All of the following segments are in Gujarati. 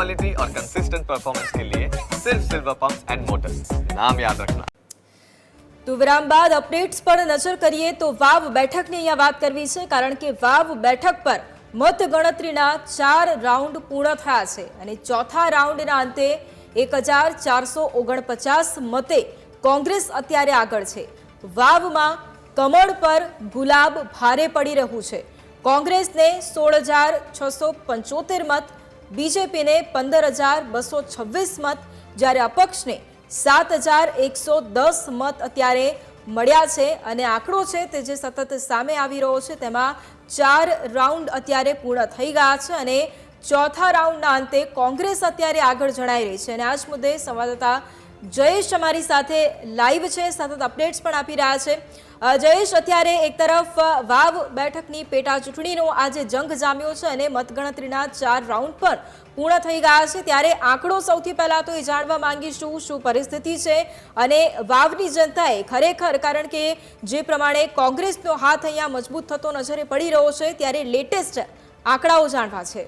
क्वालिटी और कंसिस्टेंट परफॉर्मेंस के लिए सिर्फ सिल्वर पंप्स एंड मोटर्स, नाम याद रखना। तो विराम बाद अपडेट्स पर नजर करिए तो वाव બેઠકની અહીંયા વાત કરવી છે કારણ કે વાવ બેઠક પર મતગણતરીના 4 રાઉન્ડ પૂર્ણ થયા છે અને ચોથા રાઉન્ડના અંતે 1449 મતે કોંગ્રેસ અત્યારે આગળ છે। વાવમાં કમળ પર ગુલાબ ભારે પડી રહ્યું છે। કોંગ્રેસને 16,675 મત, બીજેપીને 15,226 મત, જ્યારે અપક્ષને 7,110 મત અત્યારે મળ્યા છે અને આંકડો છે તે જે સતત સામે આવી રહ્યો છે તેમાં 4 રાઉન્ડ અત્યારે પૂર્ણ થઈ ગયા છે અને ચોથા રાઉન્ડના અંતે કોંગ્રેસ અત્યારે આગળ જણાઈ રહી છે અને આ જ મુદ્દે સંવાદદાતા જયેશ અમારી સાથે લાઈવ છે, સતત અપડેટ્સ પણ આપી રહ્યા છે। જયેશ, અત્યારે એક તરફ વાવ બેઠકની પેટા ચૂંટણીનો આજે જંગ જામ્યો છે અને મતગણતરીના 4 રાઉન્ડ પર પૂર્ણ થઈ ગયા છે, ત્યારે આંકડો સૌથી પહેલા તો એ જાણવા માંગીશું શું પરિસ્થિતિ છે અને વાવની જનતાએ ખરેખર, કારણ કે જે પ્રમાણે કોંગ્રેસનો હાથ અહીંયા મજબૂત થતો નજરે પડી રહ્યો છે ત્યારે લેટેસ્ટ આંકડાઓ જાણવા છે।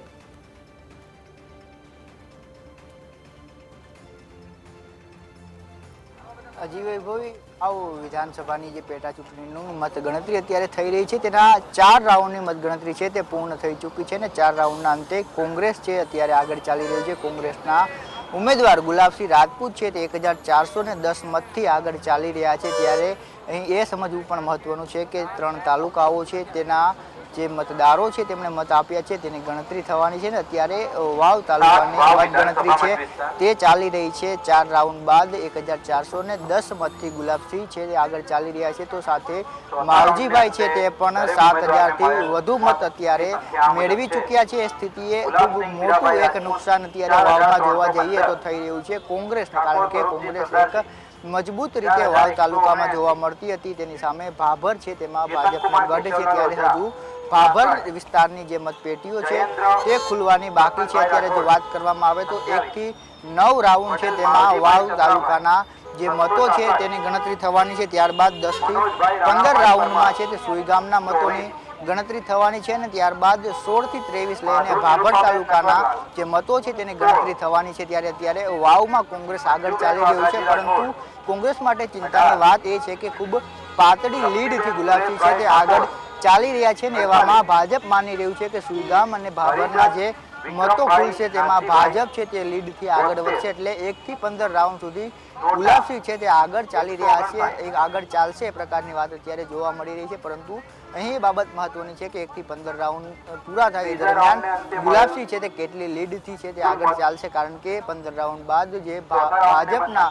હજી વૈભવી આવો વિધાનસભાની જે પેટા ચૂંટણીનું મતગણતરી અત્યારે થઈ રહી છે તેના 4 રાઉન્ડની મતગણતરી છે તે પૂર્ણ થઈ ચૂકી છે અને 4 રાઉન્ડના અંતે કોંગ્રેસ છે અત્યારે આગળ ચાલી રહી છે। કોંગ્રેસના ઉમેદવાર ગુલાબસિંહ રાજપૂત છે તે 1410 મતથી આગળ ચાલી રહ્યા છે। ત્યારે અહીં એ સમજવું પણ મહત્વનું છે કે 3 તાલુકાઓ છે તેના જે મતદારો છે તેમણે મત આપ્યા છે તેની ગણતરી થવાની છે ને અત્યારે વાવ તાલુકાની મતગણતરી છે તે ચાલી રહી છે। 4 રાઉન્ડ બાદ 1410 મતથી ગુલાબસિંહ છે તે આગળ ચાલી રહ્યા છે, તો સાથે માવજીભાઈ છે તે પણ 7000થી વધુ મત અત્યારે મેળવી ચૂક્યા છે। એ સ્થિતિએ ખૂબ મોટું એક નુકસાન અત્યારે વાવમાં જોવા જઈએ તો થઈ રહ્યું છે કોંગ્રેસ, કારણ કે કોંગ્રેસ એક મજબૂત રીતે વાવ તાલુકામાં જોવા મળતી હતી, તેની સામે ભાભર છે તેમાં ભાજપનો ગઢ છે, ત્યારે હજુ ભાભર વિસ્તારની જે મતપેટીઓ છે તે ખુલવાની બાકી છે। અત્યારે જો વાત કરવામાં આવે તો 1 થી 9 રાઉન્ડ છે તેમાં વાવ તાલુકાના જે મતો છે તેની ગણતરી થવાની છે, ત્યારબાદ 10 થી 15 રાઉન્ડમાં છે તે સુઈગામના મતોની ગણતરી થવાની છે અને ત્યારબાદ 16 થી 23 લઈને ભાભર તાલુકાના જે મતો છે તેની ગણતરી થવાની છે। ત્યારે અત્યારે વાવમાં કોંગ્રેસ આગળ ચાલી રહ્યું છે, પરંતુ કોંગ્રેસ માટે ચિંતાની વાત એ છે કે ખૂબ પાતળી લીડથી ગુલાબસિંહ છે તે આગળ ચાલી રહ્યા છે ને એવામાં ભાજપ માની રહ્યું છે કે સુઈગામ અને ભાભરના જે મતો ખુલશે તેમાં ભાજપ છે તે લીડથી આગળ વધશે, એટલે 1 થી 15 રાઉન્ડ સુધી ગુલાબસિંહ છે તે આગળ ચાલી રહ્યા છે, આગળ ચાલશે એ પ્રકારની વાત અત્યારે જોવા મળી રહી છે। પરંતુ અહીં એ બાબત મહત્વની છે કે 1 થી 15 રાઉન્ડ પૂરા થાય એ દરમિયાન ગુલાબસિંહ છે તે કેટલી લીડથી છે તે આગળ ચાલશે, કારણ કે 15 રાઉન્ડ બાદ જે ભાજપના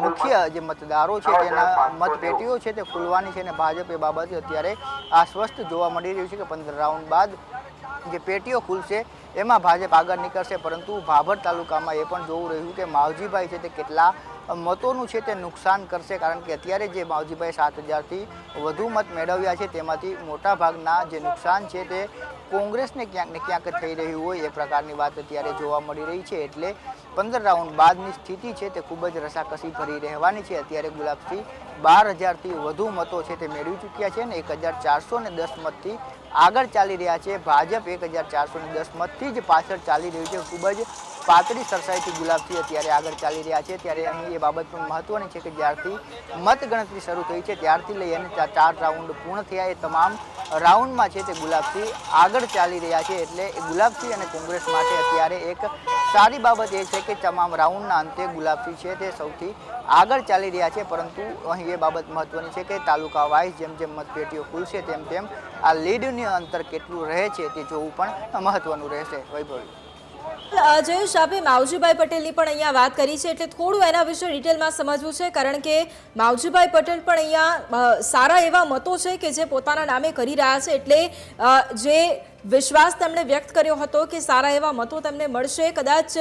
મુખ્ય જે મતદારો છે તેના મતપેટીઓ છે તે ખુલવાની છે અને ભાજપ એ બાબતે અત્યારે આશ્વસ્ત જોવા મળી રહ્યું છે કે 15 રાઉન્ડ બાદ જે પેટીઓ ખુલશે એમાં ભાજપ આગળ નીકળશે। પરંતુ ભાભર તાલુકામાં એ પણ જોવું રહ્યું કે માવજીભાઈ છે તે કેટલા મતોનું છે તે નુકસાન કરશે, કારણ કે અત્યારે જે માવજીભાઈ 7000થી વધુ મત મેળવ્યા છે તેમાંથી મોટા ભાગના જે નુકસાન છે તે કોંગ્રેસને ક્યાંક ને ક્યાંક થઈ રહ્યું હોય એ પ્રકારની વાત અત્યારે જોવા મળી રહી છે। એટલે 15 રાઉન્ડ બાદની સ્થિતિ છે તે ખૂબ જ રસાકસી ભરી રહેવાની છે। અત્યારે ગુલાબસિંહ 12000થી વધુ મતો છે તે મેળવી ચૂક્યા છે અને 1410 મતથી આગળ ચાલી રહ્યા છે। ભાજપ 1410 મતથી જ પાછળ ચાલી રહ્યું છે, ખૂબ જ પાતળી સરસાઈથી ગુલાબસિંહ અત્યારે આગળ ચાલી રહ્યા છે। ત્યારે અહીં એ બાબત પણ મહત્વની છે કે જ્યારથી મતગણતરી શરૂ થઈ છે ત્યારથી લઈ અને 4 રાઉન્ડ પૂર્ણ થયા એ તમામ રાઉન્ડમાં છે તે ગુલાબસિંહ આગળ ચાલી રહ્યા છે, એટલે ગુલાબસિંહ અને કોંગ્રેસ માટે અત્યારે એક સારી બાબત એ છે કે તમામ રાઉન્ડના અંતે ગુલાબસિંહ છે તે સૌથી આગળ ચાલી રહ્યા છે। પરંતુ અહીં એ બાબત મહત્વની છે કે તાલુકા વાઇઝ જેમ જેમ મતપેટીઓ ખુલશે તેમ તેમ આ લીડની અંતર કેટલું રહે છે તે જોવું પણ મહત્વનું રહેશે। વૈભવી જયેશ, આપે માવજીભાઈ પટેલની પણ અહીંયા વાત કરી છે એટલે થોડું એના વિશે ડિટેલમાં સમજવું છે, કારણ કે માવજીભાઈ પટેલ પણ અહીંયા સારા એવા મતો છે કે જે પોતાના નામે કરી રહ્યા છે, એટલે જે વિશ્વાસ તેમણે વ્યક્ત કર્યો હતો કે સારા એવા મતો તેમને મળશે, કદાચ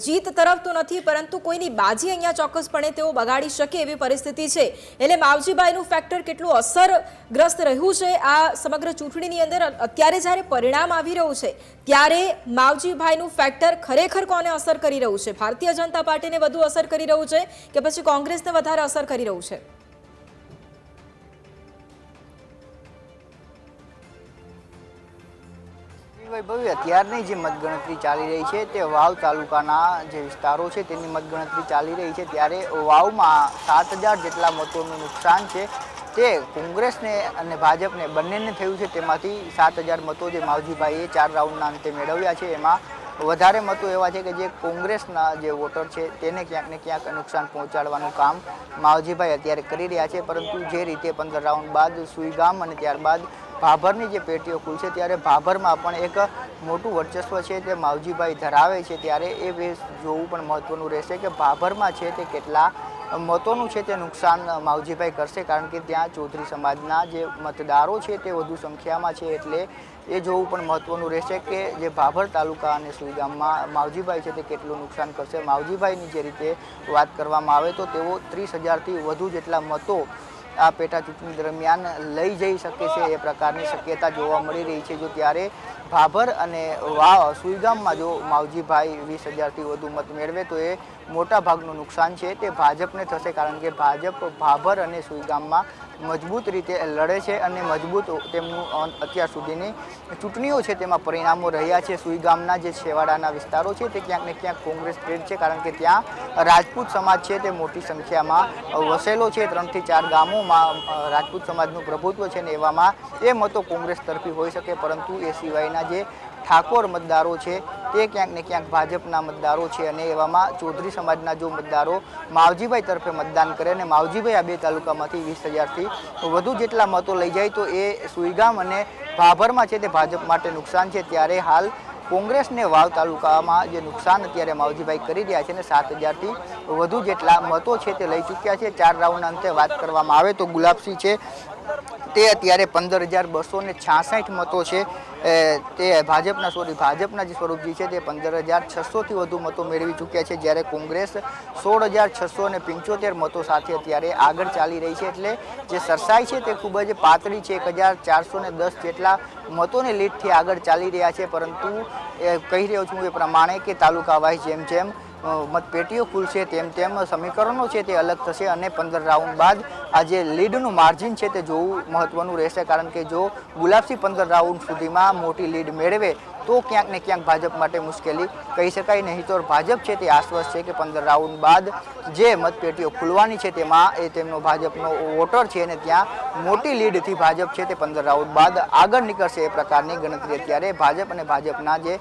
જીત તરફ તો નથી પરંતુ કોઈની બાજી અહીંયા ચોક્કસપણે તેઓ બગાડી શકે એવી પરિસ્થિતિ છે। એટલે માવજીભાઈનું ફેક્ટર કેટલું અસરગ્રસ્ત રહ્યું છે આ સમગ્ર ચૂંટણીની અંદર? અત્યારે જ્યારે પરિણામ આવી રહ્યું છે ત્યારે માવજીભાઈનું ફેક્ટર ખરેખર કોને અસર કરી રહ્યું છે? ભારતીય જનતા પાર્ટીને વધુ અસર કરી રહ્યું છે કે પછી કોંગ્રેસને વધારે અસર કરી રહ્યું છે? વૈભવી અત્યારની જે મતગણતરી ચાલી રહી છે તે વાવ તાલુકાના જે વિસ્તારો છે તેની મતગણતરી ચાલી રહી છે, ત્યારે વાવમાં 7,000 જેટલા મતોનું નુકસાન છે તે કોંગ્રેસને અને ભાજપને બંનેને થયું છે. તેમાંથી 7,000 મતો જે માવજીભાઈએ 4 રાઉન્ડના અંતે મેળવ્યા છે, એમાં વધારે મતો એવા છે કે જે કોંગ્રેસના જે વોટર છે તેને ક્યાંક ને ક્યાંક નુકસાન પહોંચાડવાનું કામ માવજીભાઈ અત્યારે કરી રહ્યા છે. પરંતુ જે રીતે 15 રાઉન્ડ બાદ સુઈગામ અને ત્યારબાદ ભાભરની જે પેટીઓ ખુલશે ત્યારે ભાભરમાં પણ એક મોટું વર્ચસ્વ છે તે માવજીભાઈ ધરાવે છે, ત્યારે એ બેઝ જોવું પણ મહત્વનું રહેશે કે ભાભરમાં છે તે કેટલા મતોનું છે તે નુકસાન માવજીભાઈ કરશે, કારણ કે ત્યાં ચૌધરી સમાજના જે મતદારો છે તે વધુ સંખ્યામાં છે. એટલે એ જોવું પણ મહત્વનું રહેશે કે જે ભાભર તાલુકા અને સુઈગામમાં માવજીભાઈ છે તે કેટલું નુકસાન કરશે. માવજીભાઈની જે રીતે વાત કરવામાં આવે તો તેઓ 30,000થી વધુ જેટલા મતો આ પેટા ચૂંટણી દરમિયાન લઈ જઈ શકે છે એ પ્રકારની શક્યતા જોવા મળી રહી છે. જો ત્યારે ભાભર અને સુઈગામમાં જો માવજીભાઈ 20,000થી વધુ મત મેળવે તો એ મોટા ભાગનું નુકસાન છે તે ભાજપને થશે, કારણ કે ભાજપ ભાભર અને સુઈગામમાં મજબૂત રીતે લડે છે અને મજબૂત તેમનું અત્યાર સુધીની ચૂંટણીઓ છે તેમાં પરિણામો રહ્યા છે. સુઈગામના જે છેવાડાના વિસ્તારો છે તે ક્યાંક ને ક્યાંક કોંગ્રેસ પ્રેરિત છે, કારણ કે ત્યાં રાજપૂત સમાજ છે તે મોટી સંખ્યામાં વસેલો છે. 3 થી 4 ગામોમાં રાજપૂત સમાજનું પ્રભુત્વ છે ને એવામાં એ મતો કોંગ્રેસ તરફી હોઈ શકે, પરંતુ એ સિવાયના જે ઠાકોર મતદારો છે તે ક્યાંક ને ક્યાંક ભાજપના મતદારો છે અને એવામાં ચૌધરી સમાજના જો મતદારો માવજીભાઈ તરફે મતદાન કરે અને માવજીભાઈ આ બે તાલુકામાંથી 20,000થી વધુ જેટલા મતો લઈ જાય તો એ સુઈગામ અને ભાભરમાં છે તે ભાજપ માટે નુકસાન છે. ત્યારે હાલ કોંગ્રેસને વાવ તાલુકામાં જે નુકસાન અત્યારે માવજીભાઈ કરી રહ્યા છે ને 7,000થી વધુ જેટલા મતો છે તે લઈ ચૂક્યા છે. 4 રાઉન્ડના અંતે વાત કરવામાં આવે તો ગુલાબસિંહ છે તે અત્યારે 15,266 મતો છે તે ભાજપના જે સ્વરૂપજી છે તે 15,600થી વધુ મતો મેળવી ચૂક્યા છે, જ્યારે કોંગ્રેસ 16,675 મતો સાથે અત્યારે આગળ ચાલી રહી છે. એટલે જે સરસાઈ છે તે ખૂબ જ પાતળી છે, 1,410 જેટલા મતોની લીડથી આગળ ચાલી રહ્યા છે. પરંતુ કહી રહ્યો છું એ પ્રમાણે કે તાલુકા વાઇઝ જેમ જેમ મતપેટીઓ ખુલશે તેમ તેમ સમીકરણો છે તે અલગ થશે અને 15 રાઉન્ડ બાદ આ જે લીડનું માર્જિન છે તે જોવું મહત્વનું રહેશે, કારણ કે જો ગુલાબસિંહ 15 રાઉન્ડ સુધીમાં મોટી લીડ મેળવે તો ક્યાંક ને ક્યાંક ભાજપ માટે મુશ્કેલી કહી શકાય. નહીં તો ભાજપ છે તે આશ્વસ્ત છે કે 15 રાઉન્ડ બાદ જે મતપેટીઓ ખુલવાની છે તેમાં એ તેમનો ભાજપનો વોટર છે અને ત્યાં મોટી લીડથી ભાજપ છે તે 15 રાઉન્ડ બાદ આગળ નીકળશે એ પ્રકારની ગણતરી અત્યારે ભાજપ અને ભાજપના જે